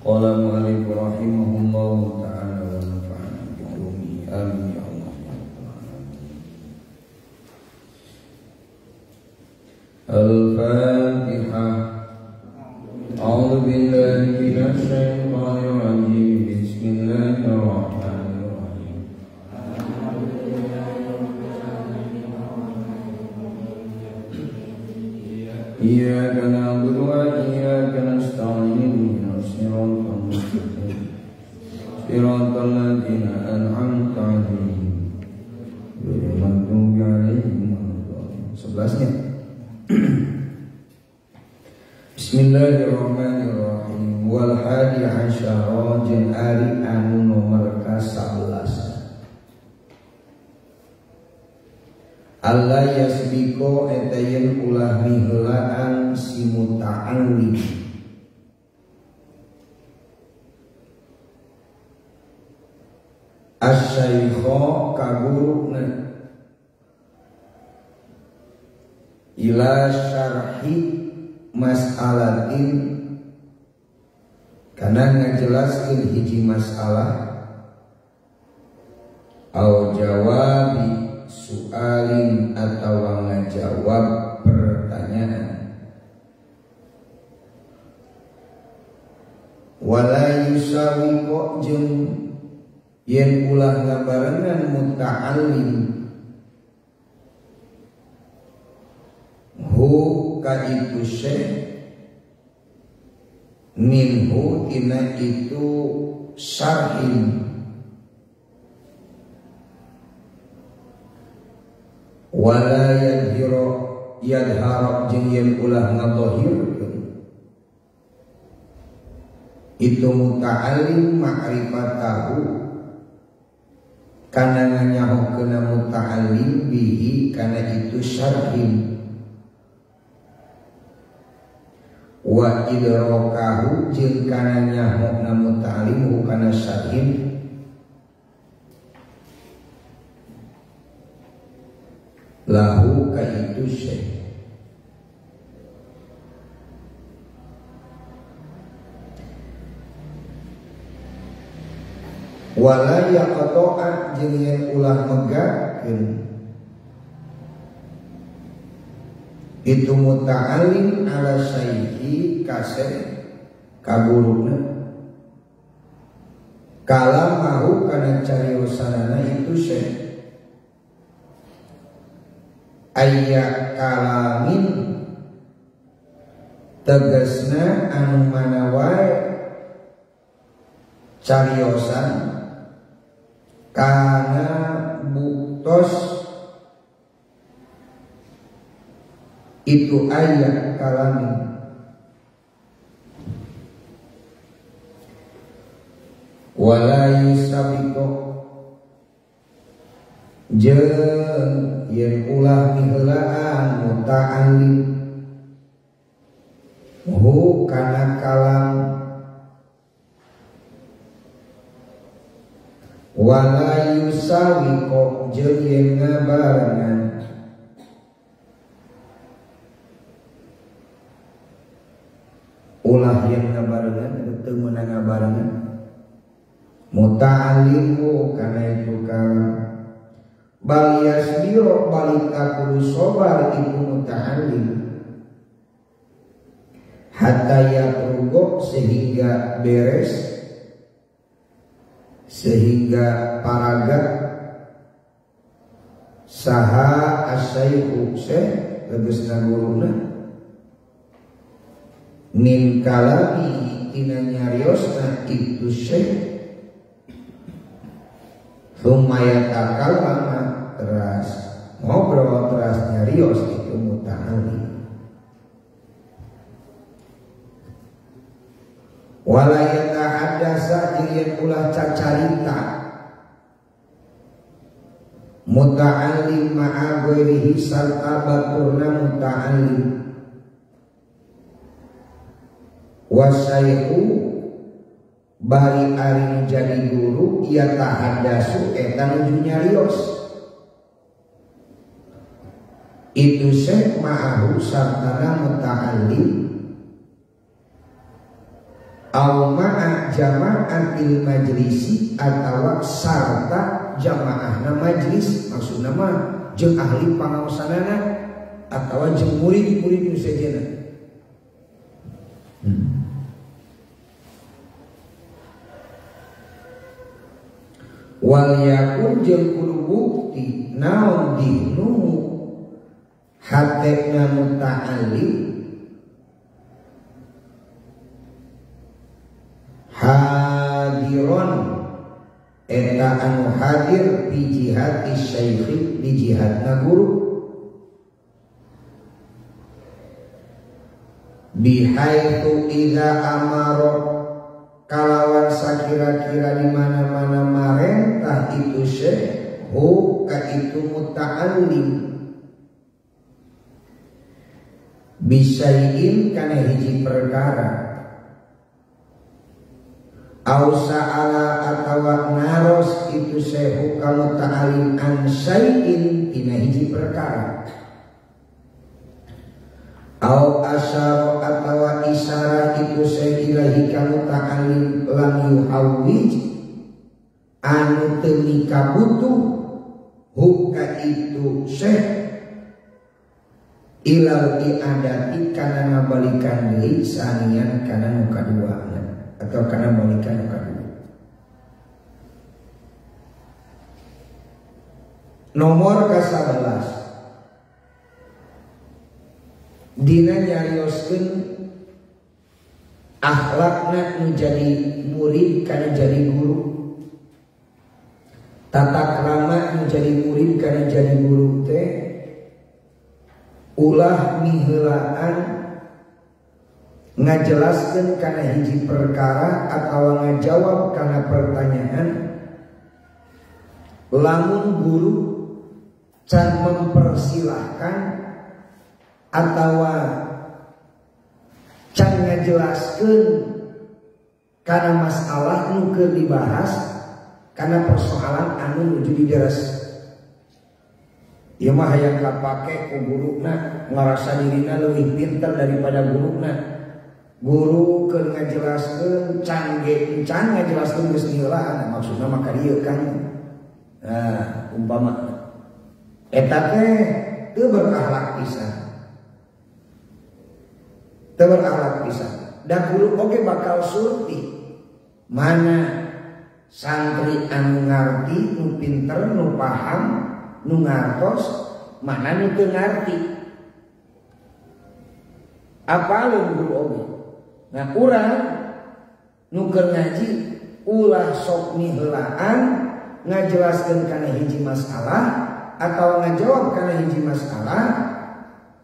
Qala mu'allif rahimahullahu ta'ala wa nafa'ana bi ulumihi amin ya Allah ya rabbal alamin. Al-Fatihah. A'udzu billahi minasy syaithanir rajim. Bismillahirrahmanirrahim. Iyyaka na'budu wa iyyaka nasta'in. Siratal ladzina an'amta 'alaihim ghairil maghdubi 'alaihim waladdallin. 11-nya. Bismillahirrahmanirrahim. Wal hadi asyara jeung ari anu nomor ka-11. Allah yasbiko eta yen ulah miheulaan si muta'allim. Asy-syaikha kaguruna ila syarhi mas'alatin kana ngajelaskeun hiji masalah au jawabi su'alin atawa ngajawab pertanyaan wala yusawiqo jeung yen ulah ngabarengan muta'allim hu ka itu syekh minhu tina itu syarhin wala yadhara jeung yen ulah ngadzahirkeun itu muta'allim ma'rifatahu kana nganyahokeun muta'allim bihi kana itu syarhin wa idrakahu jeung kana nyahokeun muta'allim kana syarhin lahu ka itu syekh. Wala yaqta'a jeung yen ulah megakeun itu muta'allim ala syaihi kasih kaguruna kalamahu kana cariosanana itu syekh ayya kalamin tegasna anu mana wae cariosan kana buktos itu ayat kalamin wala yusabiqo jeung yen ulah miheulaan muta'allim hu kana kalam wala yusawiqo jeung yen ngabarengan ulah yang ngabarengan teu meunang ngabarengan muta'allimu kana itu kalam bal yasbiro balik aku sobar itu muta'allim hatta yatrugo sehingga beres sehingga paragat saha asyaikhu syekh tegasna guruna min kalami tina nyariosna itu syekh thumma yatakallama teras ngobrol teras nyarios itu muta'allim wala yatahaddasa jeung ulah cacarita muta'allim ma'a ghairihi sarta baturna muta'allim wasyaihu bari ari jadi guru yatahaddasu eta nuju nyarios itu syekh ma'ahu sartana muta'allim au ma'a jama'atil majlisi atawa sarta jamaahna majlis, maksudna mah jeung ahli pangaosanana atawa jeung murid-murid nu sejenna. Wal yakun jeung kudu bukti naon dinu hatena muta'allim hadiron eta anu hadir di jihad syaikh di jihadna guru bihaitsu idza amara kalawan sakira-kira di mana-mana marentah itu syekh hu ka itu muta'allim bisayin kana hiji perkara ausa'ala atawa naros itu syekh ka muta'allim an syai'in tina hiji perkara au asyara atawa isyarah itu sekirahi kamu ta'alim lam yuhawwij anu teu mikabutuh hukka itu syekh ilal i'adati kana ngabalikan deui sanian kana nu kaduana atau kana balikan nu kadua. Nomor ke-11 dina nyarioskeun akhlakna nu jadi murid kana jadi guru, tata krama nu jadi murid kana jadi guru teh ulah miheulaan ngajelaskeun kana hiji perkara atawa ngajawab kana pertanyaan lamun guru can mempersilahkan atawa can ngajelaskeun kana masalah nu keur dibahas kana persoalan anu nuju dideres. Ieu mah hayang kapake ku guruna ngarasa dirina leuwih pinter daripada guruna. Guru keur ngajelaskeun can ge can ngajelaskeun geus heula maksudna mah ka dieu kan. Nah, umpama eta teh teu berakhlak pisan. Berakhlak pisan. Dan guru oge bakal surti mana santri anu ngarti, nu pinter, nu paham, nu ngartos, mana nu teu ngarti. Apalun guru oge. Nah urang nu keur ngaji ulah sok miheulaan ngajelaskeun kana hiji masalah atawa ngajawab kana hiji masalah.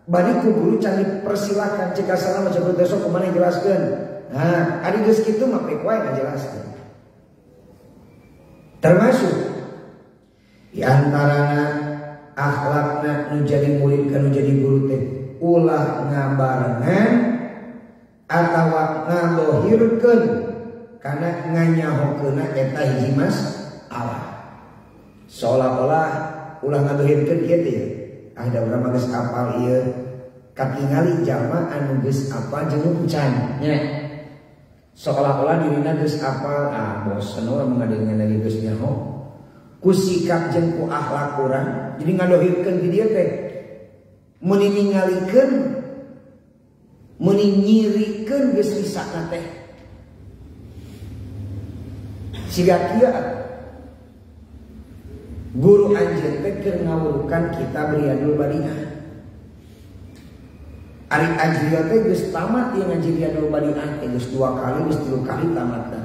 Bari ku guru can dipersilakan cek asana macam besok kumaha jelaskeun. Nah, ari geus kitu mah pek wae ngajelaskeun. Termasuk di antarana akhlakna nu jadi murid ka nu jadi guru teh ulah ngabarengan atawa ngadohirkeun kana nganyahokeunna eta hiji masalah. Seolah-olah ulah ngadohirkeun kieu teh. Ada urang geus apal ieu katingali jalma anu geus apal jeung can nya seolah-olah dirina geus apal bosen urang mengadengan lagi geus nyaho ku sikap jeung ku akhlak urang jadi ngadohirkeun di dieu teh meuni ningalikeun meuni nyirikeun geus risakna teh siga kieu guru anjeun teh keur ngawurukan kitab Riyadul Badi'ah. Ari ajliya teh geus tamat ieu ngaji Riyadul Badi'ah teh geus 2 kali geus 3 kali tamat teh.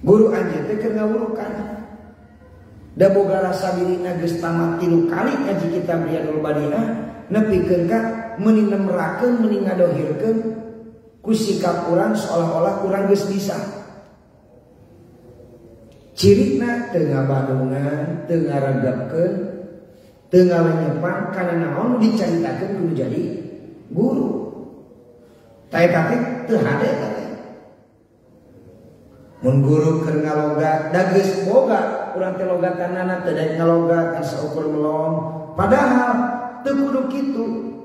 Guru anjeun teh keur ngawurukan. Da boga rasa dirina geus tamat 3 kali ngaji kitab Riyadul Badi'ah nepikeun ka meuni nemrakeun meuni ngadohirkeun ku sikap urang seolah-olah urang geus bisa. Cirina teu ngabadungan, teu ngaregepkeun, teu ngalenyepan kana naon dicaritakeun kudu jadi guru. Taeta teh teu hade teh. Mun guru keur ngalogat da geus boga urang teh logatanana teu daek ngalogat saukur melong. Padahal teu kudu kitu.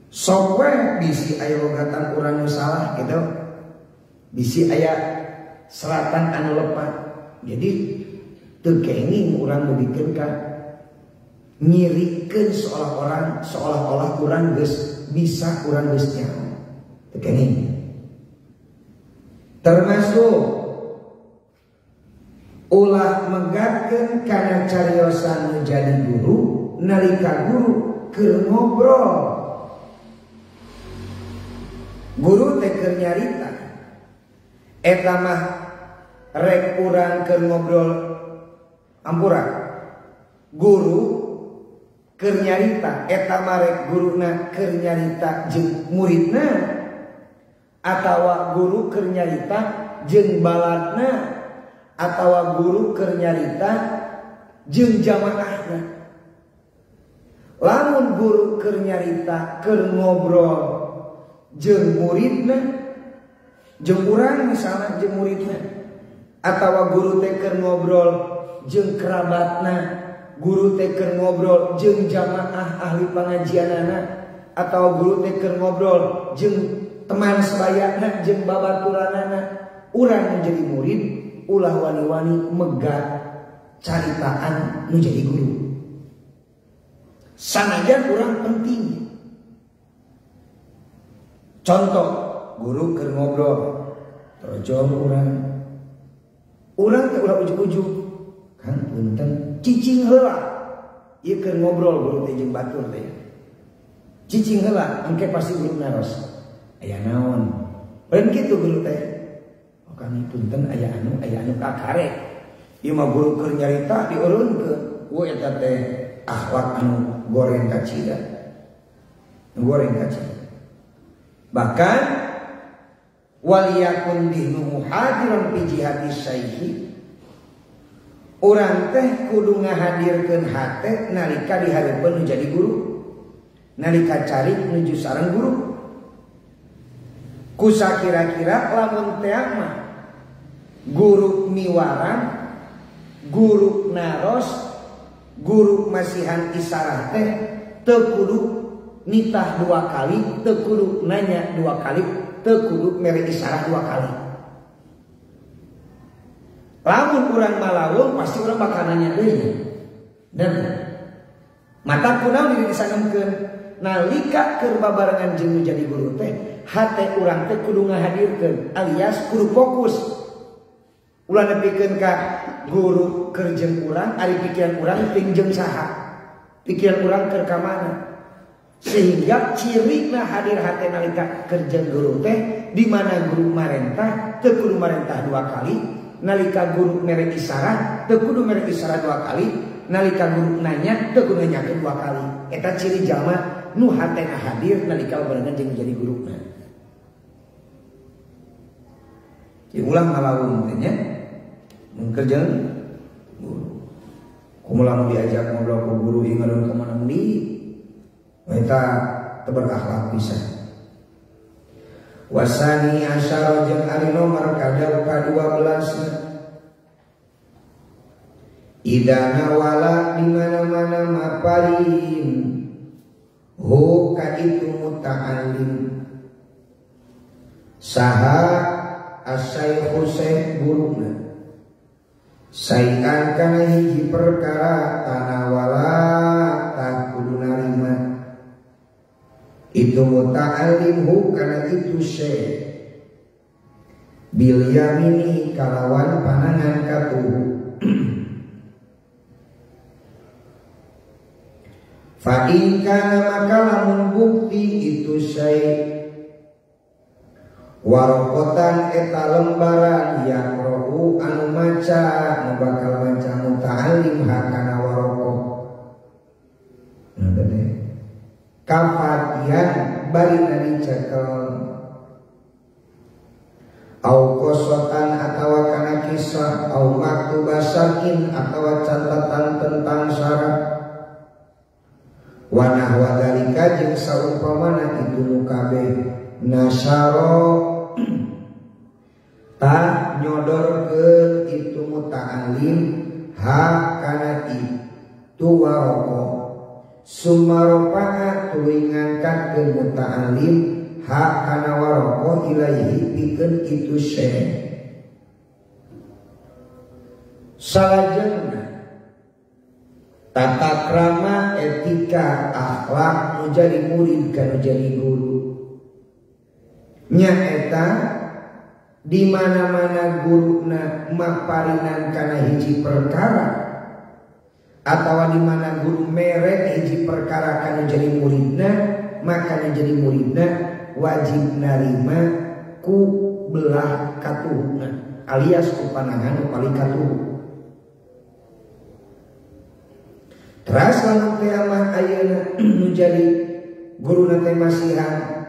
Sok we bisi aya logatan urang nu salah gitu. bisi aya seratan anu lepat. Jadi teu kenging urang mubikeun ka nyirikeun seolah-olah urang geus bisa urang geus nyaho. Teu kenging. Termasuk ulah megatkeun kana cariosan nu jadi guru nalika guru keur ngobrol. Guru teh keur nyarita. Eta mah rek urang keur ngobrol ampura. Guru keur nyarita, eta mah rek guruna keur nyarita jeung muridna atawa guru keur nyarita jeung baladna atawa guru keur nyarita jeung jamaahna. Lamun guru keur nyarita keur ngobrol jeung muridna jeung urang misalna jeung muridna atawa guru teh keur ngobrol jeung kerabatna, guru teh keur ngobrol jeung jamaah ahli pangajianana atawa guru teh keur ngobrol jeung teman sebayana jeung babaturanana, urang menjadi murid ulah wani-wani megat caritaan nu jadi guru. Sanajan urang penting. Contoh, guru keur ngobrol, terjom urang teh ulah ujug-ujug. Kan punten cicing heula. Ieu keur ngobrol guru teh jeung batur teh. Cicing heula, engke pasti guru naros. Aya naon? Lain kitu guru teh. Oh kami punten aya anu kakare. Ieu mah guru keur nyarita dieureunkeun. Ku eta teh akhlak anu goreng kacida. Goreng kacida. Bahkan waliyakun bihnu muhadiran fi jihati syaihi. Urang teh kudu ngahadirkeun hate nalika dihareupeun nu jadi guru. Nalika cari nuju sareng guru. Kusa kira-kira lamun teh mah guru miwaran, guru naros, guru masihan isarah teh teu kudu nitah 2 kali, teu kudu nanya 2 kali, teu kudu mere isarah 2 kali. Lamun urang malaweung pasti urang bakal nanya deui. Dan mata kunaon diri disangemkeun nalika keur babarengan jeung jadi guru teh hate urang teh kudu ngahadirkeun alias kudu fokus. Ulah nepikeun ka guru keur jeung urang ari pikiran urang ting jeung saha. Pikiran urang keur ka mana? Sehingga cirina hadir hate nalika keur jeung guru teh di mana guru marentah teu kudu marentah 2 kali, nalika guru mere isyarat teu kudu mere isyarat 2 kali, nalika guru nanya teu kudu nanyakeun 2 kali. Eta ciri jalma nu hatena hadir nalika barengan jeung jadi guruna. Ulang malaweung teh nya mun keur jeung guru. Kumaha mun diajak ngobrol ku guru ieu ngareun ka mana mun eta teu berakhlak pisan. Wasani asyara jeung ari nomor kadal ka-12 idana wala di mana-mana mapalin hu ka itu muta'allim saha asyaikhu syekh guruna sayan kana hiji perkara tanawala tak kudu narima itu muta'allim hu kana itu syekh bil yamini kalawan panangan katuhu fa in kana maka lamun bukti itu syekh warokotan eta lembaran yang rohu anu maca nu bakal maca muta'allim hakana waroko kafatian bari nadi cekel au kosotan atawa kana kisah au maktubasakin atawa catatan tentang syarat wa nahwa dalika jeung saumpamana itu nu kabeh nasyaro tak nyodorkeun itu muta'allim hak kana itu waroko sumaropa'a tuing ngangkat ke muta'allim hak kana waroko ilaihi pikeun itu syekh. Salajengna tata krama etika akhlak nu jadi murid kana jadi guru nya eta di mana-mana guruna maparinan kana hiji perkara atawa di mana guru merek hiji perkara kana jadi muridna, maka jadi muridna wajib narima ku belah katuhna alias ku panangan paling katuh. Teras lamun kiamat ayeuna nu jadi guruna teh masihan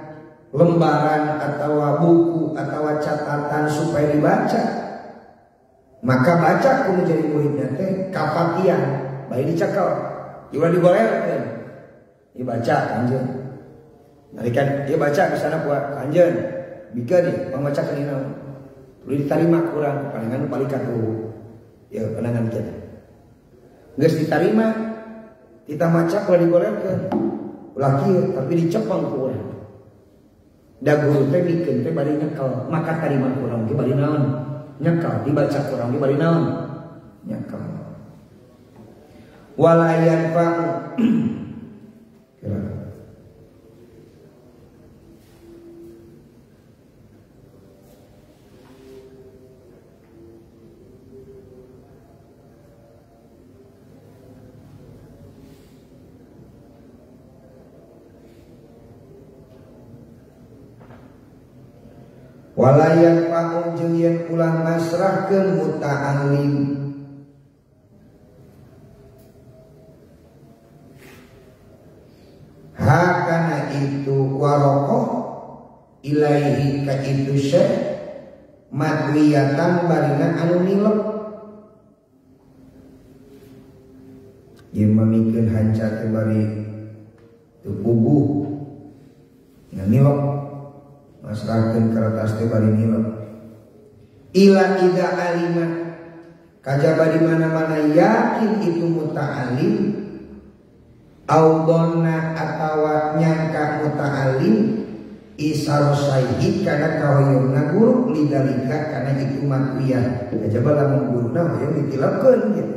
lembaran atau buku atau catatan supaya dibaca, maka baca kudu jadi muridnya teh kapatian bae dicekel ulah digolerkeun dibaca kanjeun nalika ieu baca kesana ku kanjeun bikeun di pamaca keunina tuluy ditarima kurang panangan paling katuh ya panangan kita geus ditarima kita maca ulah digolerkeun ulah kieu tapi dicepeng ku urang. Da guru teh bikin teh bari nyekel, maka tarima kurang ge bari naon? Nyekel, dibaca kurang ge bari naon? Nyekel. Walayan fa'u. Kira. Walayan fa'u jeung yen ulah masrahkeun muta'allim hakana itu warokoh ilaihi ka itu syekh madwiyatan barina anu nilep ieu mamikeun hanca teh bari teu puguh nganilep masrahkeun kertas teh bari nilep ila ida alima kajaba di mana-mana yakin itu muta'alim audonna atawa nyangka muta'alim isarosaihi kana kahoyongna guru lidalika kana itu matwiyah kajaba lamun guruna hoyong ditilapkeun gitu.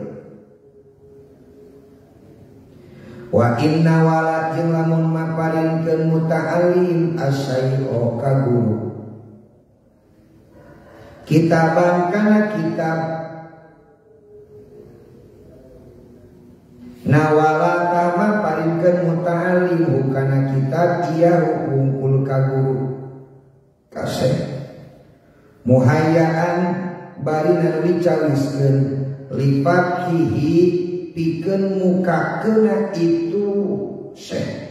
Wa inna walad jeung lamun maparinkeun muta'alim asyai'o ka guru kitaban kana kitab nawala tama parinkeun muta'alim kana kitab ieu hungkul ka guru kaseh muhayyaan bari nu dicawiskeun lifathihi pikeun mukakeuna itu syekh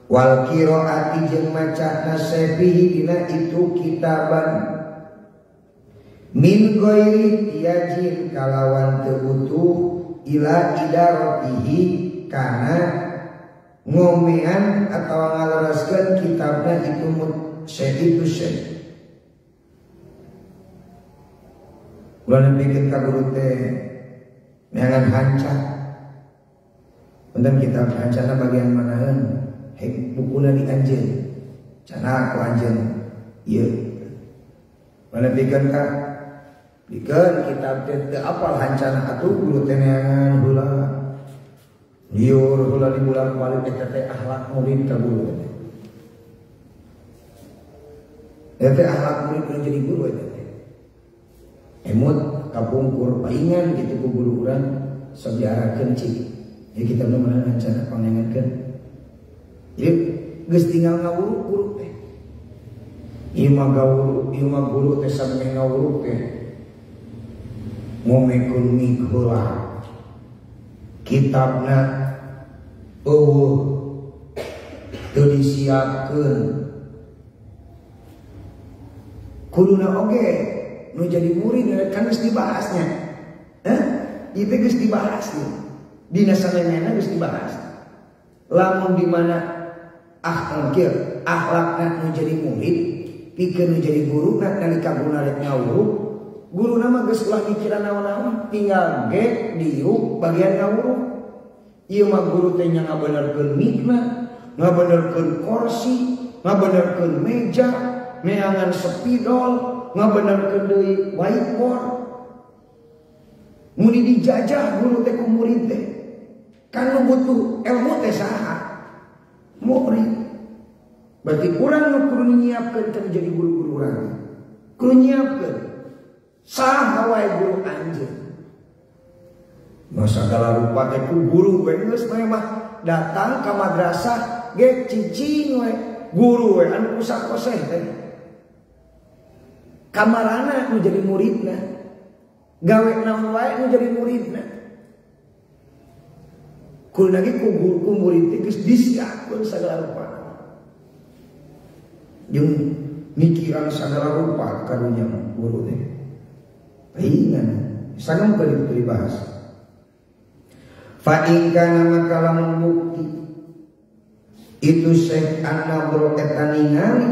wal qiraati jeung macana sefihi dina itu kitaban min ghairi tiyajin kalawan teu butuh ila idaratihi kana ngomean atau ngaleraskeun kitabna itu syekh itu syekh ulah nepikeun ka guru teh neangan hanca punten kitab hancana bagian manaeun hek bukuna di anjeun cenah ku anjeun ieu mana pikeun ka pikeun kitab teh teu apal hancana atuh guru teh neangan heula liur heula di bulan balik teh akhlak murid ka guru teh akhlak murid nu jadi guru teh emut kapungkur paingan gitu ku guru urang sok diarahkeun cik ya kita bener-bener hancana pangenenkeun jadi geus tinggal ngawuruk guru teh. Ieu mah guru teh sampe ngawuruk teh. Ngomekeun mik heula. Kitabna eueuh teu disiapkeun. Kuduna oge nu jadi murid kan geus dibahasnya. Ieu teh geus dibahas nih. Dina sanemena geus dibahas. Lamun di mana akhlakna nu jadi murid pikeun nu jadi guru nalika guru rek ngawuruk guruna mah geus ulah mikiran naon-naon tinggal ge diuk bagian ngawuruk ieu mah guru teh nya ngabenerkeun mikna ngabenerkeun kursi, ngabenerkeun meja, neangan spidol, ngabenerkeun deui whiteboard. Muni dijajah guru teh ku murid teh. Kan nu butuh ilmu teh saha? Murid. Berarti urang nu kudu nyiapkeun keur jadi guru-guru urang. Kudu nyiapkeun. Saha wae guru anjeun. Masa segala rupa teh ku guru we geus mah datang ka madrasah ge cicing we guru we anu kusak koseh teh. Kamarana nu jadi muridna. Gawe naon wae nu jadi muridna. Kul lagi ku murid teh geus disiapkeun sagala rupa. Jeung mikiran sagala rupa karunya guru teh. Paingan sangat peribahas. Fa in kana maka lamun bukti itu syekh an-nadhr eta ningali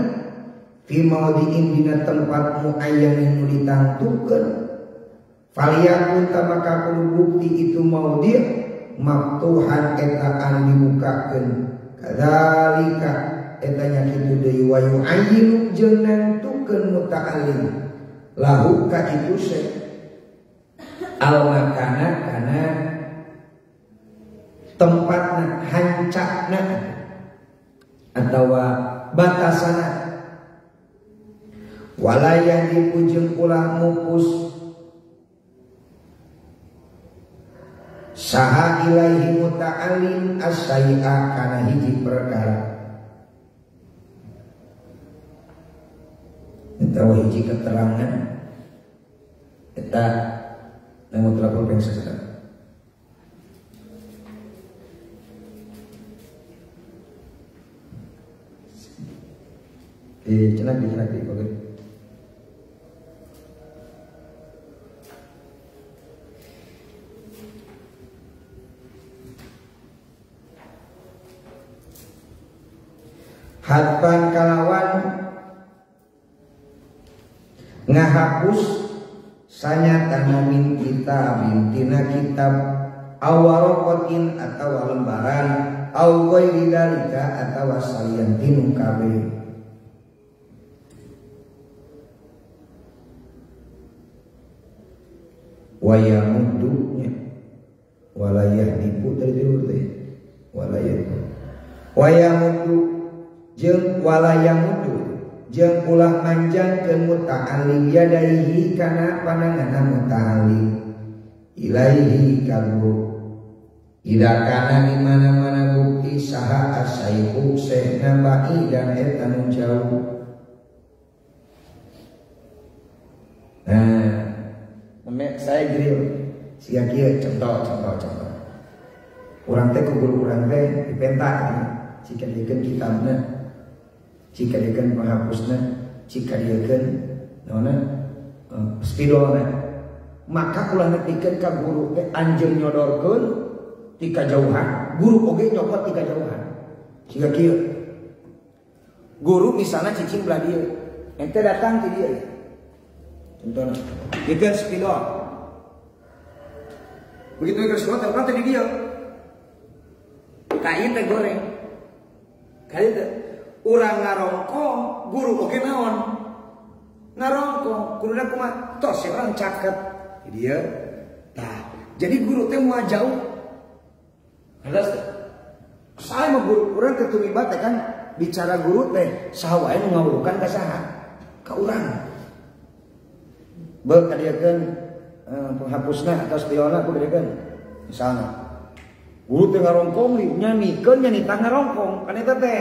fi maudhi'in dina tempat muayyanin nu ditantukeun faliyakun tamaka kudu bukti itu maudhi' maftuhan eta anu dibukakeun kadzalika eta nya kitu deui wa yu'ayyinu jeung nentukeun muta'allim lahu ka itu syekh al-makana kana tempatna hancakna atau batasana walaya dipujeng ulah mupus saha ilaihi muta'alim as-sayyi'a kana hiji perkara eta hiji keterangan eta namun telah berpeng sekarang. Cenak di bagus. Hatpan kalawan ngahapus sanyatana min kitabin tina kitab awarokotin atau lembaran au ghairi dalika atau salian tinu kabeh. Wayamuddunya walayah dipu terjur teh walayah wayamuddu jeung walayamuddu jeung ulah manjangkeun muta'allim yadaihi kana pandanganna muta'allim ilaihi kalbu ida kana di mana-mana bukti saha asaihu sehna ba'i dan eta nu jauh. Nah saya grill sia kieu contoh urang teh ku guru urang teh dipentak jika diekeun kitabna jika diekeun penghapusna jika diekeun naonna spidolna maka ulah nepikeun ka guru teh anjeun nyodorkeun ti kajauhan guru oge nyokot ti kajauhan siga kieu guru misalnya cicing belah dieu ente datang ti dieu contohnya diekeun spidol begitu diekeun spidol teh urang teh di dieu kain teh goreng kali teh urang ngarongkong guru oge naon ngarongkong kuduna kumaha tos si urang caket di dieu tah jadi guru teh moal jauh hadas saya mah guru urang teh tumibat teh kan bicara guru teh saha wae nu ngawurukan ka saha ka urang beuk kadiekeun penghapusna atau spidolna ku kadiekeun misalna guru teh ngarongkong nyanikeun nyanita ngarongkong kan eta teh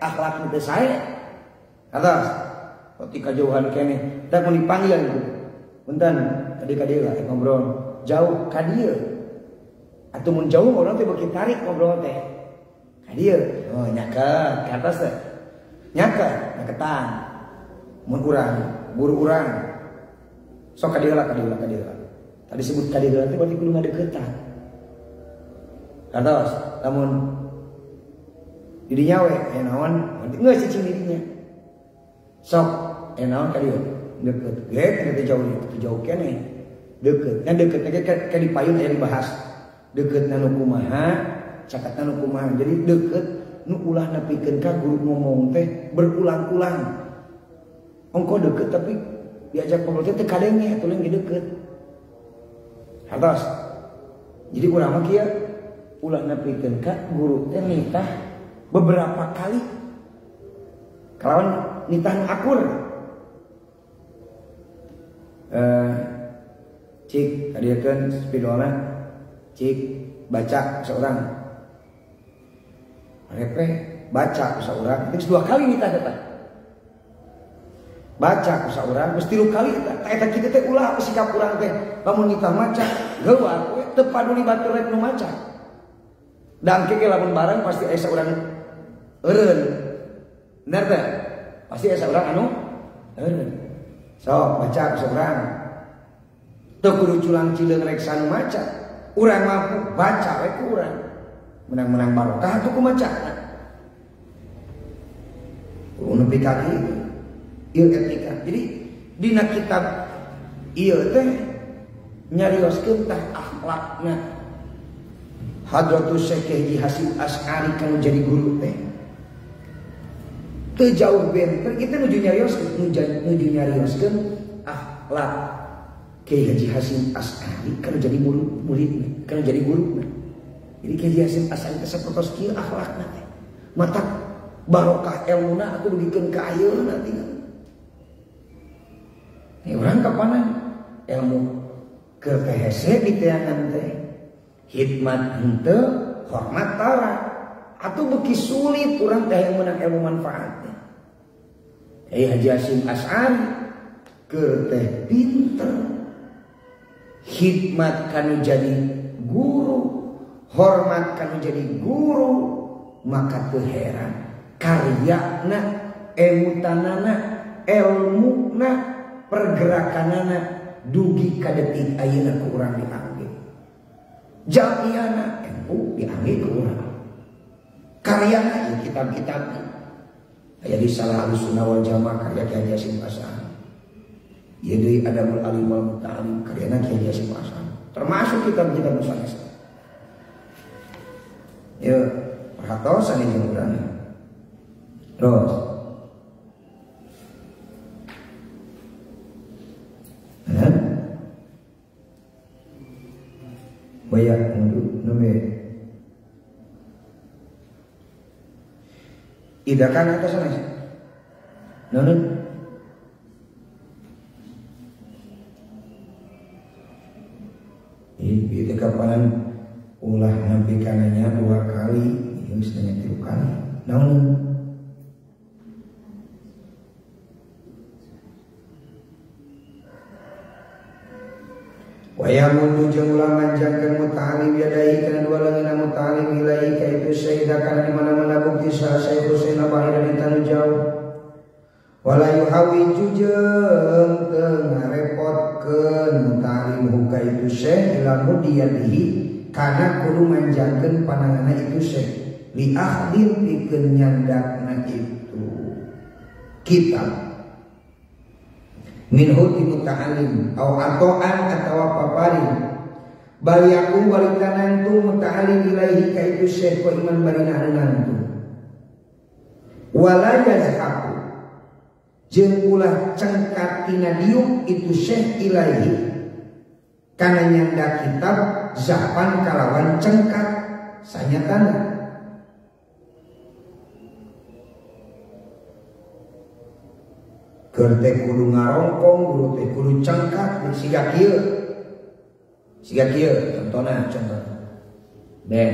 akhlak teh sae atas ketika jauhan kene teh mun dipanggil gitu punten tadi ka dieu ngobrol jauh ka dieu atuh mun jauh urang teh beuki tarik ngobrol teh ka dieu oh nyaket ka atas teh nyaket nyaketan mun urang guru urang sok ka dieu lah tadi sebut ka dieu teh berarti kudu ngadeuketan katos lamun didinya we naon geus cicing didinya sok naon ka dieu deukeut ge teh jauh keneh deukeut nya deukeut teh ka dipayun aya dibahas deukeutna nu kumaha cakatna nu kumaha jadi deukeut nu ulah nepikeun ka guru ngomong teh berulang-ulang. Ongko deket tapi diajak ngobrol teh kadenge atuh lain deket. Atas. Jadi urang mah kieu ulah nepikeun ka guru teh nitah beberapa kali. Kalawan nitah nu akur. Cik kadiekeun spidolna cik baca seorang. Repe baca seorang, terus 2 kali nitah datang. Baca seorang, terus 3 kali eta kitu teh ulah sikap urang teh. Lamun nitah maca, geuwah we teu paduli batur rek nu maca. Dangke ge lamun bareng pasti aya saurang eureun. Bener teh? Pasti aya saurang anu eureun. Sok baca seorang. Teu kudu culang cileung rek sanu maca. Urang mampu baca we ku urang. Menang-menang barokah itu kumaca. Nepi ka kieu. Ieu etika. Jadi dina kitab ieu teh nyarioskeun tah akhlakna Hadratus Syekh Haji Hasyim Asy'ari kanu jadi guru teh. Teu jauh benten kita nuju nyarioskeun akhlak Kiai Haji Hasyim Asy'ari kanu jadi muridna, kanu jadi guruna. Jadi Kiai Hasyim Asy'ari teh sapertos kieu akhlakna teh. Mata barokah ilmuna aku dugikeun ka ayeuna tinggal. Ini urang kapanan ilmu keur teh hese diteangan teh. Hikmat henteu, hormat tara. Atuh beuki sulit urang teh yang meunang ilmu manfaat teh. Kiai Haji Hasyim Asy'ari keur teh pinter. Hikmat kanu jadi guru, hormat kanu jadi guru, maka teu heran karyana, emutanana, ilmuna, pergerakanana dugi ka detik ayeuna ku urang dipanggil. Jamiana ilmu diambil ke urang. Karyana ieu kitab-kitabna. Aya di Salah Ahlussunnah wal Jamaah karya Kiai Haji Hasyim Asy'ari. Ieu deui Adabul Alim wal Muta'allim karyana Kiai Haji Hasyim Asy'ari. Termasuk kitab-kitab sanes. Ya, perhatosan ini urang. Terus banyak nomor idakan atas sana nonon itu kapanan ulah nampi kananya 2 kali ini mestinya 3 kali nonon wayang mundu jeung ulah manjangkeun muta'alim yadai kana 2 leungeunna muta'alim ilahi ka itu syaidah kana di mana-mana bukti sah Syekh Husain Abahir dan tanu jauh wala yuhawiju jeung teu ngarepotkeun muta'alim huka itu syekh ila mudiyatihi kana kudu manjangkeun pananganna itu syekh li akhdin pikeun nyandakna itu kitab minhu ti muta'alim au ato'an atawa paparin bal yakum walikanantu muta'alim ilaihi ka itu syekh wa iman barina nantu wala yazhaku jeung ulah cengkat tina diuk itu syekh ilaihi kana nyanda kitab zahpan kalawan cengkat sanyatana keur teh kudu ngarongkong, guru teh kudu cengkat, siga kieu contohna ben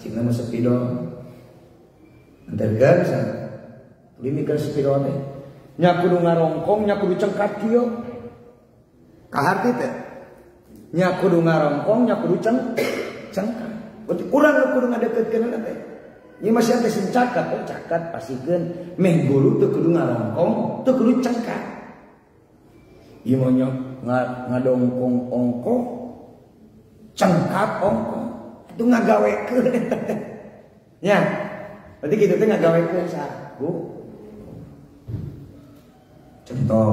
cik nama sepidol antarkan sa limikeun sepidol teh nya kudu ngarongkong, nya kudu cengkat kieu kaharti teh nya kudu ngarongkong, nya kudu cengkat berarti urang kudu ngadeukeutkeun teh. Ini masih ada sing cakat pasikeun meh guru teu kudu ngarongkong, teu kudu cengkat. Ieu mah ngadongkong ongko, cengkat ongko. Itu ngagawekeun eta teh. Nya, berarti kitu teh ngagawekeun saha? Bu. Contoh.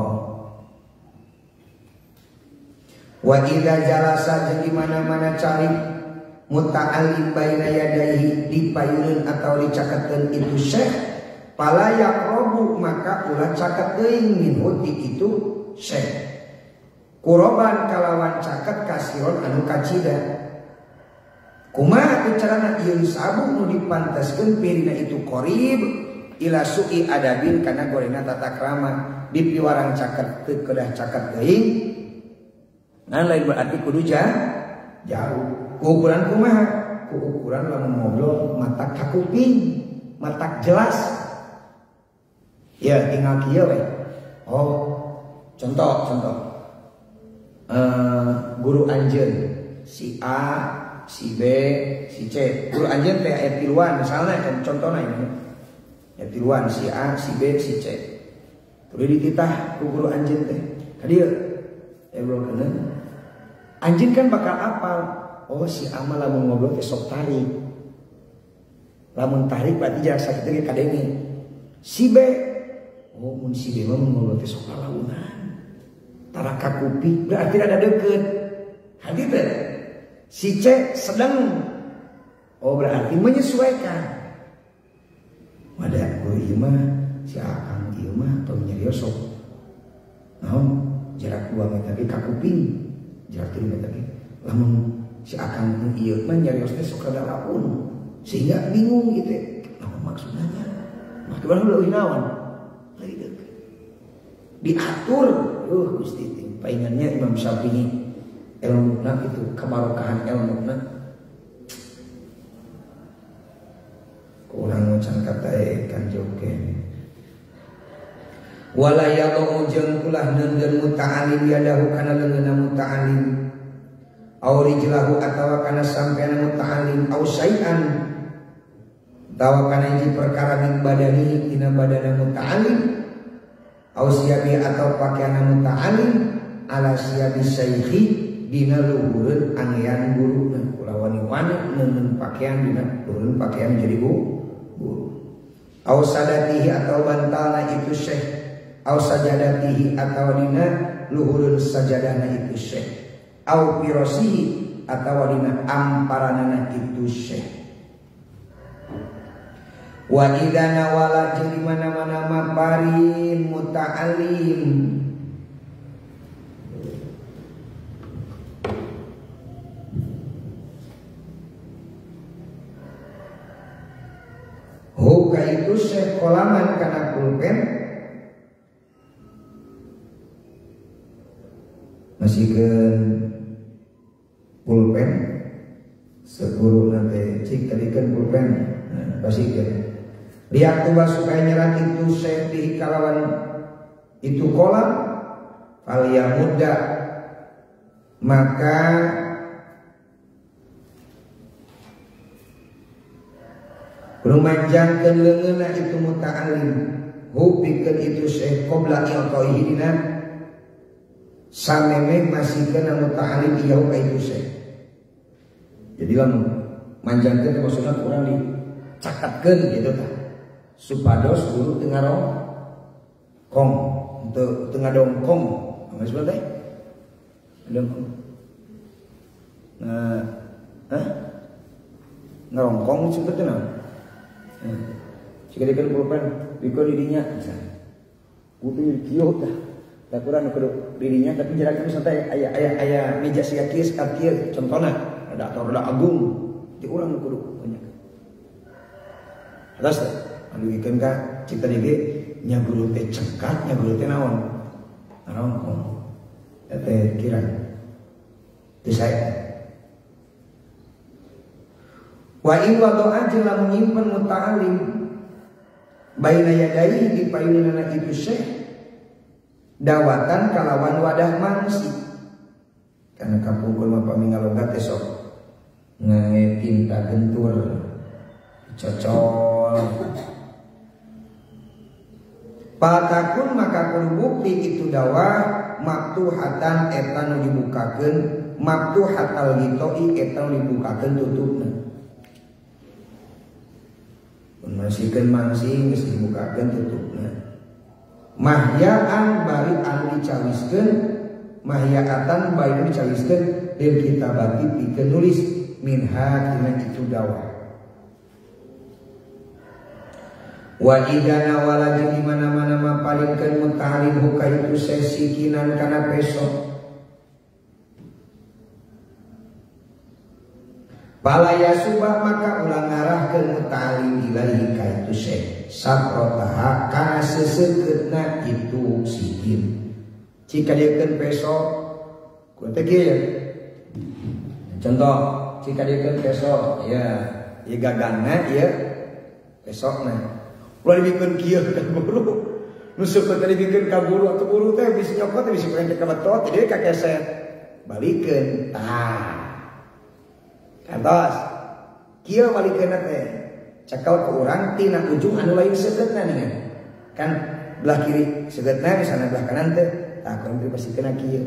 Wa idza jalasa jeung di mana-mana cari muta'alim baina yadayhi dipayuneun atau dicaketeun itu syekh pala yaqrabu maka ulah caket teuing minhu ti itu syekh kuroban kalawan caket kasiron anu kacida kumaha teu carana ieu sabu nu dipantaskeun pirina itu qarib ila su'i adabin kana gorena tata krama dipiwarang caket teu kedah caket teuing ngan lain berarti kudu jauh. Ukuran kumaha? Ukuran lamun ngobrol mata kakuping, mata jelas. Ya tinggal kieu we. Oh, contoh. Guru anjeun si A, si B, si C. Guru anjeun teh aya tiluan misalnya kan contohna ini. Ya tiluan si A, si B, si C. Tuluy dititah ku guru anjeun teh. Ka dieu. Ngobrol anjeun kan bakal apal. Oh si amal lamun ngobrol teh sok tarik. Lamun tarik berarti jarak sakit ge kadenge. Si B, oh mun si B mah ngobrol teh sok lalaunan. Tara kakupi berarti ada deukeut. Hadi teh. Si C sedang. Oh berarti menyesuaikan. Wadah ieu mah si akang ieu mah panyarios sok. Naon jarak 2 meter ge kakuping. Jarak 3 meter ge. Lamun si akang ieu mah nyarios teh sok rada raun sehingga bingung gitu naon maksudnya mah kumaha leuwih naon lagi deuk diatur Gusti teh paingannya Imam Syafi'i ilmuna itu kemarokahan ilmuna kurang macan kata kan jogen wala yadhu jeung ulah neundeun muta'alim yadahu kana leungeunna muta'alim aw rijlahu atawa kana sampean muta'alim aw syai'an tawa kana hiji perkara min badani tina badana muta'alim aw siyabi atau pakaian muta'alim ala siyabi syaikhi dina luhureun anggean guruna kulawan wani neun pakaian dina luhureun pakaian jadi guru aw sadatihi atau bantalna itu syekh aw sajadatihi atau dina luhureun sajadahna itu syekh au pirosihi atau dina amparanana itu syekh wa idza nawala jeung di mana-mana maparin muta'alim huka itu syekh kolaman kana pulpen masihkeun pulpen seguru nanti cik tadikan pulpen pasikeun lihat tuh supaya nyerat itu seti kalawan itu kolam falia muda maka rumanjangkeun leungeunna itu muta'alim hupikeun itu syekh qabla ilqaihi dina sameme masih kena muta'alim iyau ka itu syekh. Jadi lamun manjangkeun maksudna kurang dicakatkeun gitu tah. Supados guru teu ngarongkong, teu ngadongkong. Geus teh? Dongkong. Nah, ngarongkong sing teu naon? Jika dikeun pulpen dikeun di dinya misalnya. Kudu kieu tah. Tak kurang kudu dirinya tapi jarak itu santai aya meja sia kieu sakat kieu contohna ada atau rada agung di urang kudu banyak. Terus anu ikeun ka cita dige nya guru teh cengkat nya guru teh naon? Ngarongkong. Teh kira. Teu sae. Wa in wado'a jeung lamun nyimpen muta'alim baina yadai di payunana itu syekh dawatan kalawan wadah mangsi karena kapungkul mah pamingalogat teh sok tinta gentur cocol patakun maka kun bukti itu dawa maktuhatan eta nu dibukakeun maktuhatal litoi eta nu dibukakeun tutupna mun masihkeun mangsi geus dibukakeun tutupna mahyaan bari anu dicawiskeun mahyaatan bari anu dicawiskeun lil kitabati pikeun nulis minha tina itu dawa. Wa idana waladi di mana-mana mapalingkeun muta'alim huka itu sesikinan kana peso. Palaya subah maka ulang ngarahkeun muta'alim ilahi ka itu saprotaha kana seseukeutna itu sikin. Jika diekeun peso ku teh kieu. Contoh jika diekeun peso ya gaganna ieu pesokna. Ulah dibikeun kieu ka guru. Nu suka tadi dibikeun ka guru atuh guru teh bisa nyokot bisa pengen ka betot jadi ka keset. Balikeun. Tah. Kantos. Kieu balikeun teh. Cekel ke urang tina ujung anu lain seukeutna nih kan belah kiri seukeutna misalna belah kanan teh tah kurang teh pasti kena kieu.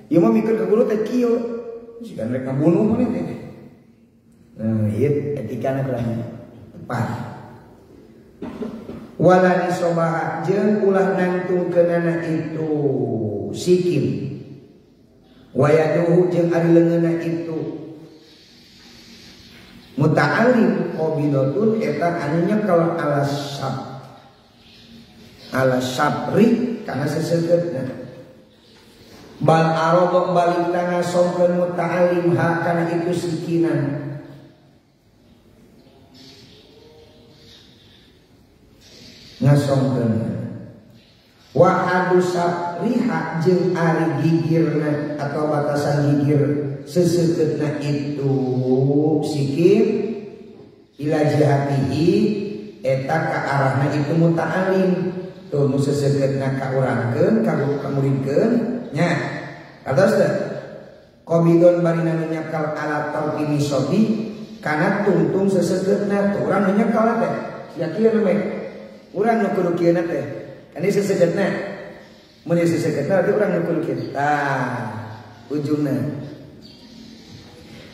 Ieu mah mikeun ka guru teh kieu. Sigan rek ngabunuh mah teh. Nah, ieu etikana kurang tepat. Wala disobaha jeung ulah nangtungkeunana itu sikim. Wayaduhu jeung ari leungeunna itu muta'alim qabilatun eta anu nyekel ala sabri kana seseukeutna. Bal arada balik tangasongkeun muta'alim ha kana itu sikinan. Ngasongkeun wa hadu sabriha jeung ari gigirna atau batasan gigir seseukeutna itu sikir ila jihatihi eta ka arahna itu muta'alim tuh nu seseukeutna ka urangkeun ka muridkeun nya kados teh qabidon barina nu nyakal ala tarqini sobi kana tungtung seseukeutna tuh urang nu nyakal teh sia kieu mah urang nu kudu kieu teh kan ieu seseukeutna mun ieu seseukeutna berarti urang nu kudu kieu tah ujungna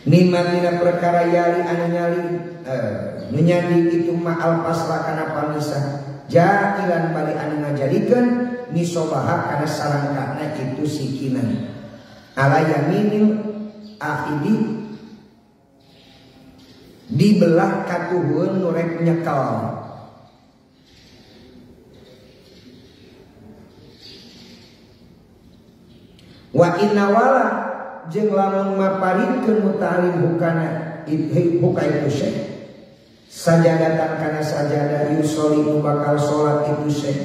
nimatina perkara yali anu nyali menyandi itu ma'al pasra kana pamisah jailan bali anu ngajadikeun nisobaha kana sarangkana itu sikinan ala yaminil akhidi dibelah katuhun nurek nyekel. Wa inna wala jeung lamun maparikeun muta'alim hukana huka itu syekh sajadatan kana sajadah yusoli nu bakal salat itu syekh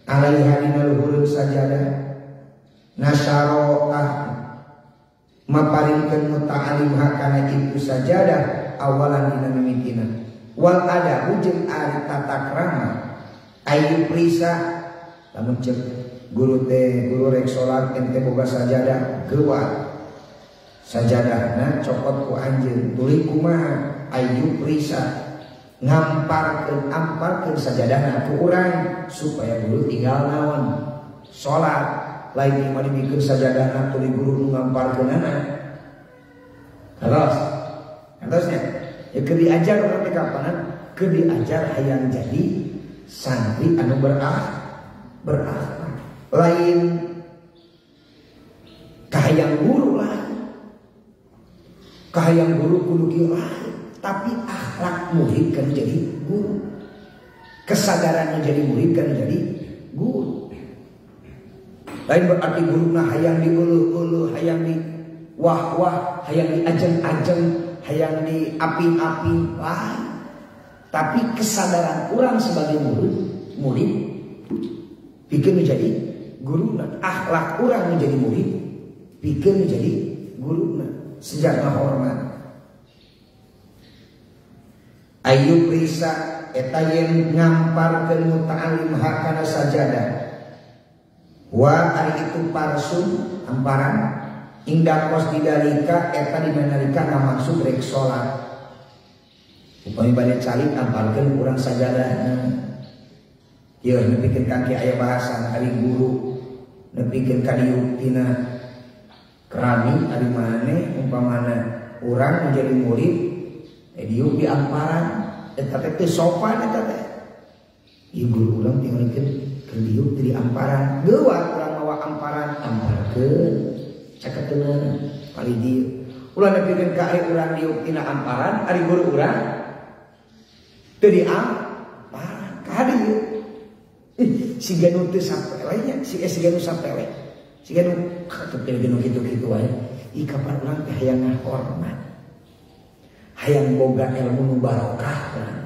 alaiha dina luhureun sajadah nasyarah maparikeun muta'alim hakana itu sajadah awalan dina mimitina wal ada jeung ari tata krama ayu prisa lamun cek guru rek salat ente boga sajadah geuwat sajadahna cokot ku anjeun tuluy kumaha ayu prisa amparkeun sajadahna ku urang supaya guru tinggal naon salat lain mah dibikeun sajadahna tuluy guru nu ngamparkeunana terusnya ya keur diajar urang teh kapanan keur diajar hayang jadi santri anu berakhlak lain kahayang guru lain kahayang guru kudu kieu lain tapi akhlak murid kan jadi guru kesadaran menjadi murid kan jadi guru lain berarti guru nah hayang diuluh-uluh hayang di wah-wah hayang di ajeng-ajeng hayang di api-api lain tapi kesadaran orang sebagai murid bikin menjadi guruna akhlak orang menjadi murid bikin menjadi guruna sejak hormat ayu prisa eta yen ngamparkeun muta'alim hakana sajadah wa ari itu parsun amparan indah kos didalika eta dinalika ngamaksud rek salat upami bade calik amparkeun urang sajadahna ieu nepikeun kaki aya bahasan ari guru nepikeun kadieu tina kerami ari maneh umpamana urang menjadi murid dieu di amparan eta teh sopan eta teh ieu guru urang tinggalikeun keur dieu di amparan geuwat urang mawa amparan amparkeun caketeunana kali dieu Ulah nepikeun ka ari urang diuk tina amparan, ari guru urang teu diamparan ka dieu. Siga nu teu sapele nya, siga nu sapele. Siga nu teu nu kitu-kitu wae. Ih kapan urang teh hayang ngahormat. Hayang boga ilmu nu barokah urang.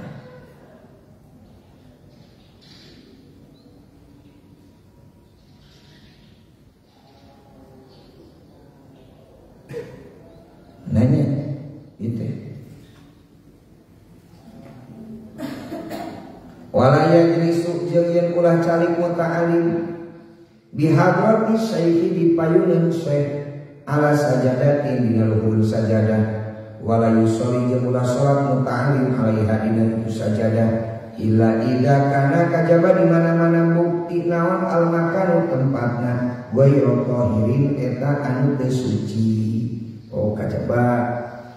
Nanya gitu. Walaya jenisu jeung yen ulah calik muta'alim bihadrati syaihi dipayuneun syekh ala sajadatin dina luhur sajadah wala yusolli jeung ulah salat muta'alim alaiha dina itu sajadah illa ida kana kajaba di mana-mana bukti naon al makanu tempatna ghairu tahirin eta anu teu suci. Oh kajaba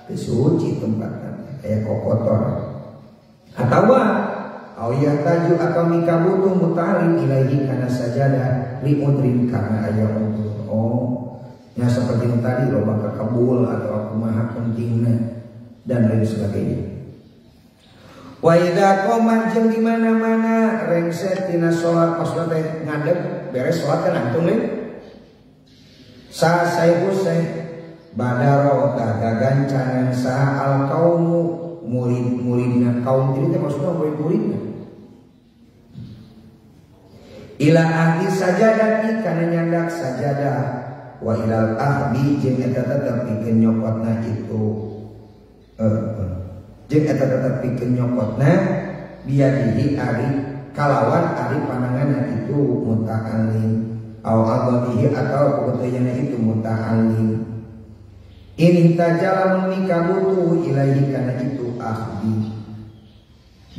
kesuci tempatnya kayak kotor atau awiyah taju atau mikabutu mutalim ilahi karena sajadah liudrin karena ayat untuk ya seperti yang tadi lo bakal kabul atau aku maha pentingnya dan lain sebagainya. Wa idza qoma jeung di mana-mana rengset tina salat maksudna teh ngadeg beres salat kan antum nih sa sayuseh badaro gagancangan saha al kaumu murid-muridna kaum ini maksudnya murid-muridna ila ahli sajadati kana nyandak sajadah wa ilal ahdi jeung eta tetep pikeun nyokotna itu jeung eta tetep pikeun nyokotna biadihi ari kalawan ari pananganna itu muta'alim au agamihi atau pokoknya itu muta'alim. Ini tajalamun mikabutu ilahi kana itu ahdi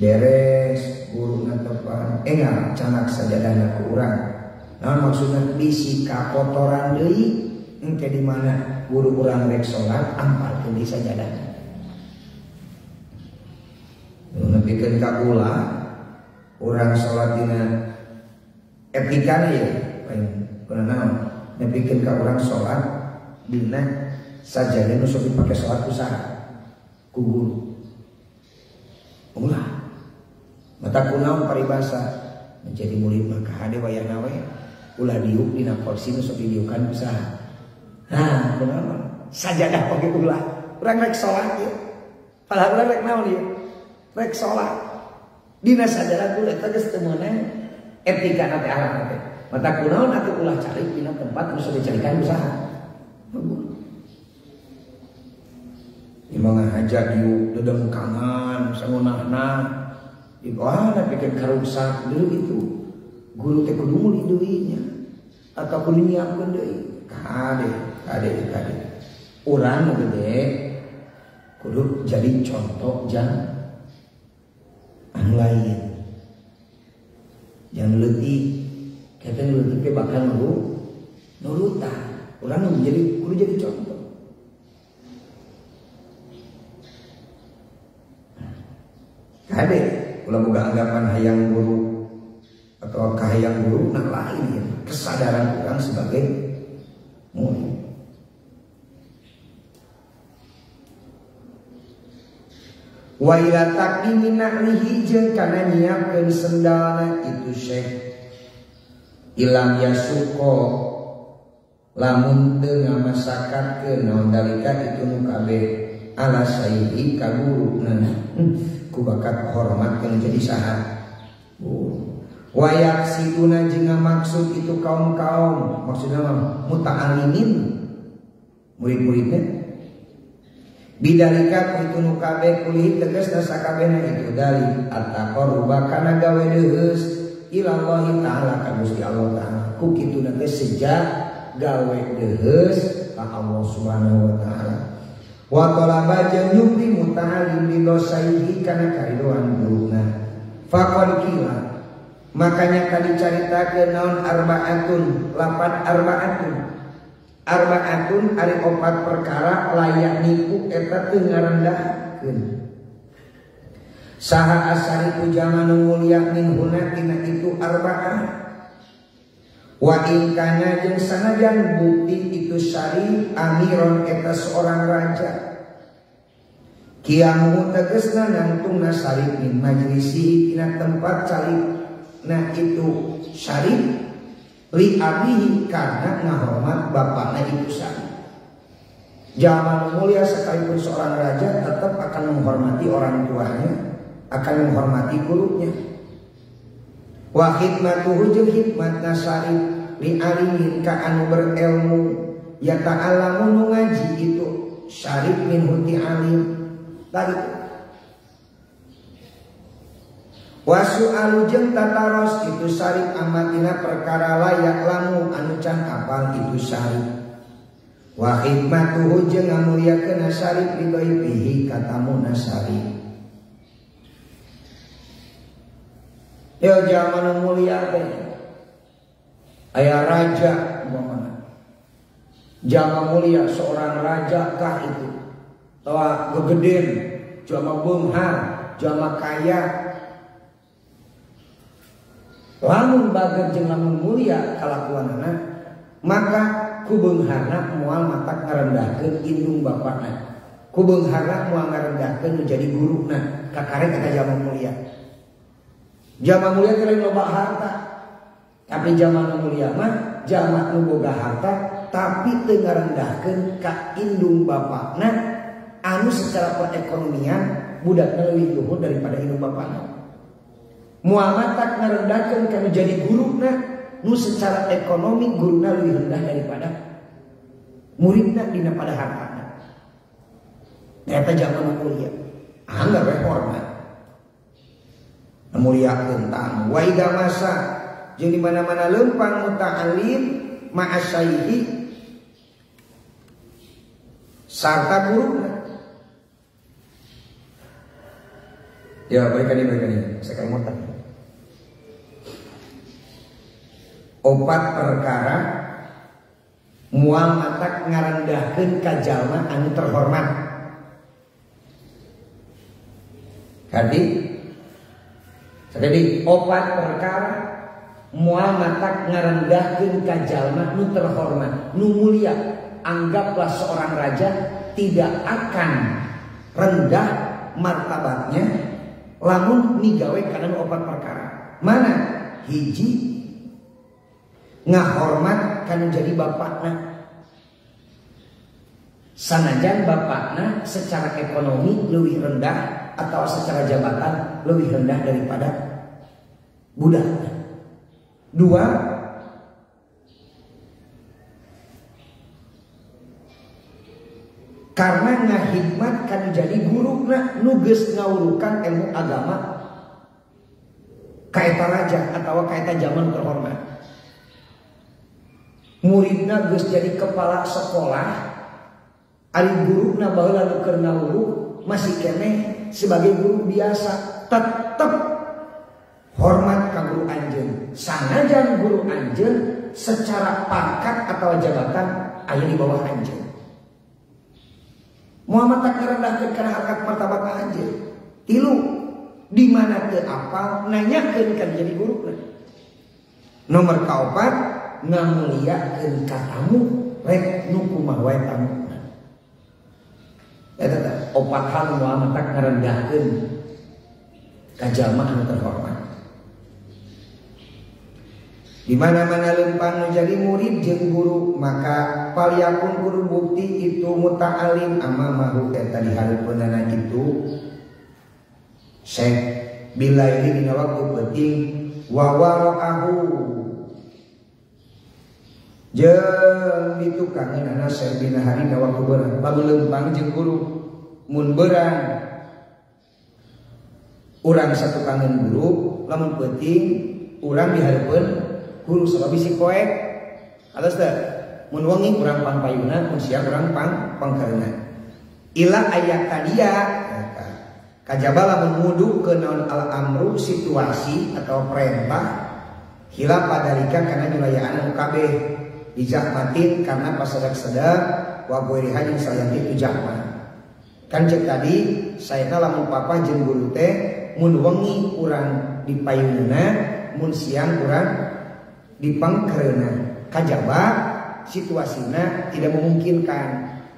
beres guru ngatepan enggak canak sajadana ku urang. Nah maksudna bisi kakotoran deui engke di mana guru urang rek salat ampalkeun di sajadana. Nu nepikeun ka kula urang salat dina etikana ya kunaon nepikeun ka urang salat dina sajadah nu sok dipake salat usaha ku guru. Ulah mata kunaon paribasa menjadi murid maka hade wayahna we ulah diuk dina kursi nu sok didiukan usaha. Nah, kunaon sajadah oge ulah. Urang rek salat ieu. Padahal urang rek naon ieu? Rek salat. Dina sajadah kula eta geus teu meunang etika teh alat teh. Mata kunaon atuh ulah cari dina tempat nu sok dicarikan usaha. Imang ngajak diuk dedeng kangen sangunahna ibana pikir karusak dulu itu guru teh kudu muli deuinya atau kudu nyiapkeun deui kade urang gede kudu jadi contoh jang anu lain jangan leutik kata leutik teh bakal nurutan urang kudu jadi contoh. Kade, ulah boga anggapan hayang guru atau kahayang guru nah lain ya. Kesadaran orang sebagai murid. Wa ila taqdimi nahlihi jeung kana nyiapkeun sendalna itu syekh ilam yasuko lamun teu ngamasakatkeun naon dalika itu nu kabeh ala sayyi ka guruna ku bakat hormat yang jadi sahat. Wayak siduna jeung maksud itu kaum-kaum maksudnya muta'alimin murid-muridnya bidalika itu nu kabeh kulihi tegasna sakabehna itu dari at-taqarruba kana gawe deus ila Allah taala ka Gusti Allah taala ku kituna teh sejak gawe deus ka Allah Subhanahu wa taala. Wa talaba jeung nyupri muta'alim bi dosaihi kana karidoan guruna. Faqad qila makanya tadi caritakeun naon arbaatun ari opat perkara layak niku eta teu ngarendahkeun. Saha asari ku jaman mulia min huna tina itu arba'ah Wa in kana jeung sanajan bukti itu syarif amiron eta seorang raja kiamu tegesna nangtungna syarif min majlisi tina tempat syarif nah itu syarif li abihi karena ngahormat bapakna itu syarif. Zaman mulia sekalipun seorang raja tetap akan menghormati orang tuanya, akan menghormati gurunya. Wa khidmatuhu jeung khidmatna syarif li alimin ka anu berilmu ya ta'allamu nu ngaji itu syarif min huti alim tadi. Wa su'alu jeung tataros itu syarif amatina perkara layak lamu anu can apal itu syarif. Wa khidmatuhu jeung ngamuliakeun syarif li ghaibihi katamuna syarif. Ya zaman mulia teh aya raja umpamana. Zaman mulia seorang raja kah itu tawa gegeden, jama beunghar, jama kaya. Lamun bager jeung lamun mulia kalakuanana, maka ku beungharna moal matak ngarendahkeun indung bapakna. Ku beungharna moal ngarendahkeun jadi guruna kakarek eta zaman mulia. Zaman mulia teh lain loba harta. Tapi zaman mulia mah zaman nu boga harta tapi teu ngarendahkeun ka indung bapakna anu secara perekonomian budakna leuwih luhur daripada indung bapakna. Muhammad tak ngarendahkeun kana jadi guruna nu secara ekonomi guruna leuwih rendah daripada muridna dina pada hartana. Eta zaman mulia. Anggar we hormat. Muliakeun tamu. Wa idza masa jeung di mana-mana leumpang muta'allim ma'asyaihi sarta guruna. Ya baik ini sekali mutak. Opat perkara mual matak ngarendahkeun ka jalma anu terhormat. Jadi opat perkara mual matak ngarendahkeun ka jalma nu terhormat, nu mulia. Anggaplah seorang raja tidak akan rendah martabatnya lamun migawe kana opat perkara. Mana? Hiji ngahormat kana jadi bapakna. Sanajan bapakna secara ekonomi lebih rendah atau secara jabatan lebih rendah daripada budaknya. Dua, karena ngahidmat kan jadi guru nu geus ngawurukan ilmu agama kaeta raja atau kaeta zaman terhormat. Muridna geus jadi kepala sekolah, ari guruna baheula nu keur ngawuru masih keneh sebagai guru biasa, tetap hormat ka guru anjeun. Sanajan guru anjeun secara pangkat atau jabatan aya di bawah anjeun. Muhammad tak ngarendahkeun kana harkat martabat anjeun. Tilu, di mana teu apal nanyakeun kan jadi guru. Nomor kaopat ngamuliakeun ka tamu rek nu kumaha wae tamu. Eta opat hal Muhammad tak ngarendahkeun ka jalma anu terhormat. Di mana-mana lempang menjadi murid jeung guru, maka paliyakun guru bukti itu muta'alim amamahu eta di hareupeunana itu syekh bilaili dina waktu penting wa wara'ahu jeung ditukangeunana syekh dina hari dina waktu beurang baru lempang jeung guru mun beurang urang satu kangen guru lamun penting urang di hareupeun guru sabab bisi koek atas teh mun wengi urang pangpayuna mun siang urang pangkareuna ila ayat tadia kajaba lamun mudu ke naon al amru situasi atau perintah hilaf padarika kana nyulayaan anu kabeh dijahmatin karena pasadak-sadak wa goiriha jeung sayanti itu jahma kan cek tadi saena lamun papa jeung guru teh mun wengi urang dipayunna mun siang urang dipangkereuna kajaba situasina tidak memungkinkan,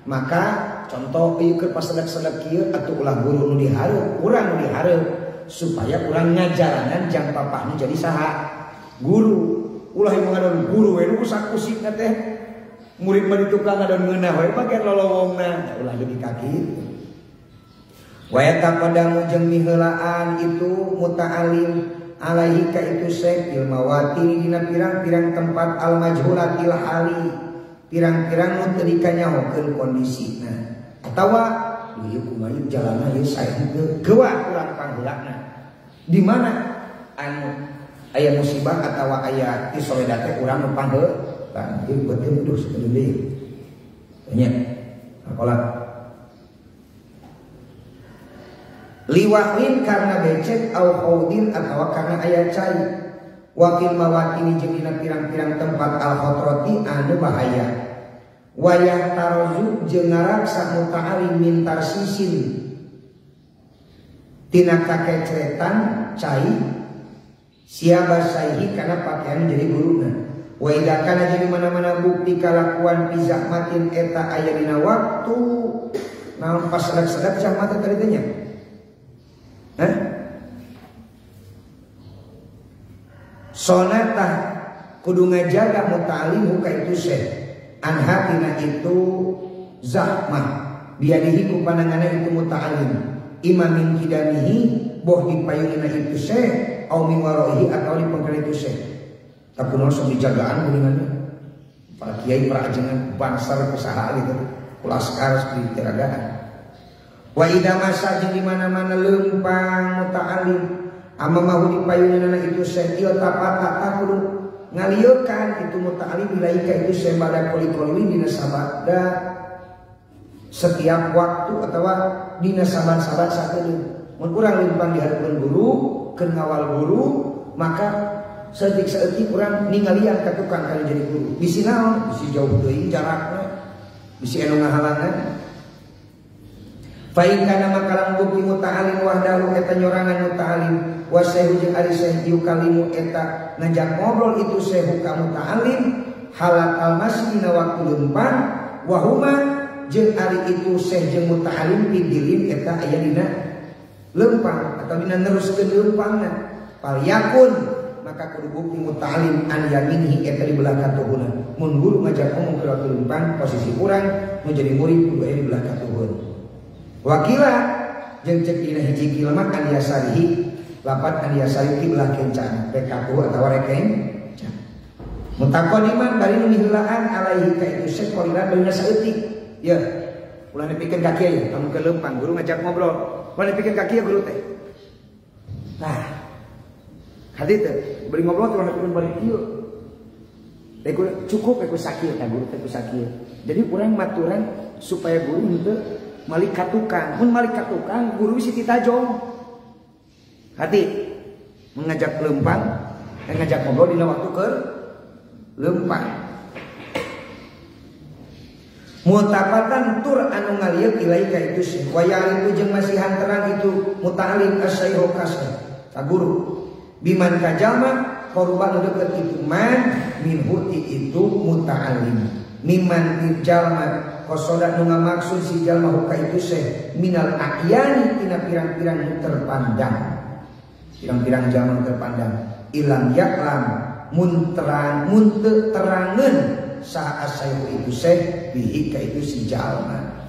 maka contoh ieu keur pasedek-sedek kieu atuh ulah guru nu dihareup urang nu dihareup supaya urang ngajaranan jang papahna jadi saha guru. Ulah yang ngadon guru we nu kusak-kusikna teh murid mah ditukang ngadon ngeunah we make lolowongna ulah deui kaki. Wa yataqaddamu jeung miheulaan itu muta'alim alaihi ka itu syekh ilmawati dina pirang-pirang tempat al majhulatil hali pirang-pirang nu teu dikanyahokeun kondisina atawa ieu kumaha jalanna ieu sae geua urang panggeulana di mana anu aya musibah atawa aya isoledat teh urang nu panggeulana ieu betul kudu saeuleum nya apalah liwahin karena becek au khaudin atau karena ayat cai wakil mawat ini jeung pirang-pirang tempat al khotroti anu bahaya wayah tarozu jeung ngaraksa muta'alim min tarsisin tina kakeceretan cai siaba saihi kana pakaian jadi guruna wa idza kana jadi mana-mana bukti kalakuan pizahmatin eta aya dina waktu naon pas sadak-sadak jahmat tadi teh sonatah kudu ngajaga muta'alim ka itu syekh anhatina itu zahmah biadihi ku pandanganna itu muta'alim imamin kidamihi boh dipayungina itu syekh au min waraihi atau di pangkal itu syekh tapi langsung dijagaan geuningannya para kiai para ajengan bangsar kusaha gitu kulaskar seperti tiragaan. Wa idza masa di mana-mana leumpang muta'alim amamahu dipayunana itu syekh ieu tapata kudu ngalieukan itu muta'alim ilaika itu syekh pada koli-koli dina sabada setiap waktu atawa dina saban-saban sakedeung mun urang leumpang dihareupeun guru keur ngawal guru maka saeutik-saeutik urang ningalian ka tukang kana jadi guru bisi naon bisi jauh teuing jarakna bisi anu ngahalangan. Fa'in kana makalang bukti muta'alim wahdahu eta nyorangan muta'alim wa sayhu jeung ari syekh yukalimu eta ngajak ngobrol itu syekh ka muta'alim halat almasina waktu leumpang wa huma jeung ari itu syekh jeung muta'alim pidilin eta aya dina leumpang atau dina neruskeun leumpangna fal yakun maka kudu bukti muta'alim an yaminhi eta di belah katuhuna mun guru ngajak ngomong ke waktu leumpang posisi urang nu jadi murid kudu aya di belah katuhun. Wakila jeung cek dina hiji kilmat an yasarihi lapat an yasarihi belah kencan pekaku atau reken mutakodiman bari nu miheulaan alaihi ka itu syekh qalilan bari saeutik ya ulah nepikeun ka kieu kamu ke leumpang guru ngajak ngobrol ulah nepikeun ka kieu guru teh nah hadi teh bari ngobrol teh ulah nepikeun bari kieu teh cukup aku sakieu ka guru teh sakieu jadi urang maturan supaya guru henteu malik katukang, mun malik katukang guru bisa ditajong. Hati mengajak leumpang, ngajak ngobrol dina waktu ke leumpang. Mutapatan tur anu ngalieu ilai ka itu syekh. Wa ya'rifu jeung masihan terang itu muta'alim asy-syaikh kasna. Ka guru. Biman kajama korban deukeut itu man minhu itu muta'alim. Miman jalma kosoda nu ngamaksud si jalma huka itu syekh minal akyani tina pirang-pirang nu terpandang pirang-pirang jalma terpandang ilam yaklam mun teu terangeun saha asyaihu itu syekh bihi ka itu si jalma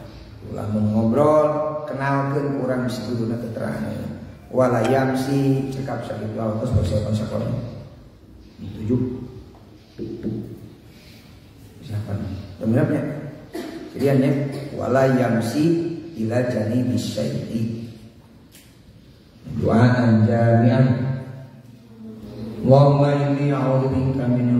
ulah mun ngobrol kenalkeun urang si guruna keterangan wala yamsi cekap sakitu altos persiapan sakola 7 siapa temennya jadiannya wala yamsi ila janibi syai'i doaan jami'an wa ma inni a'udzu bika min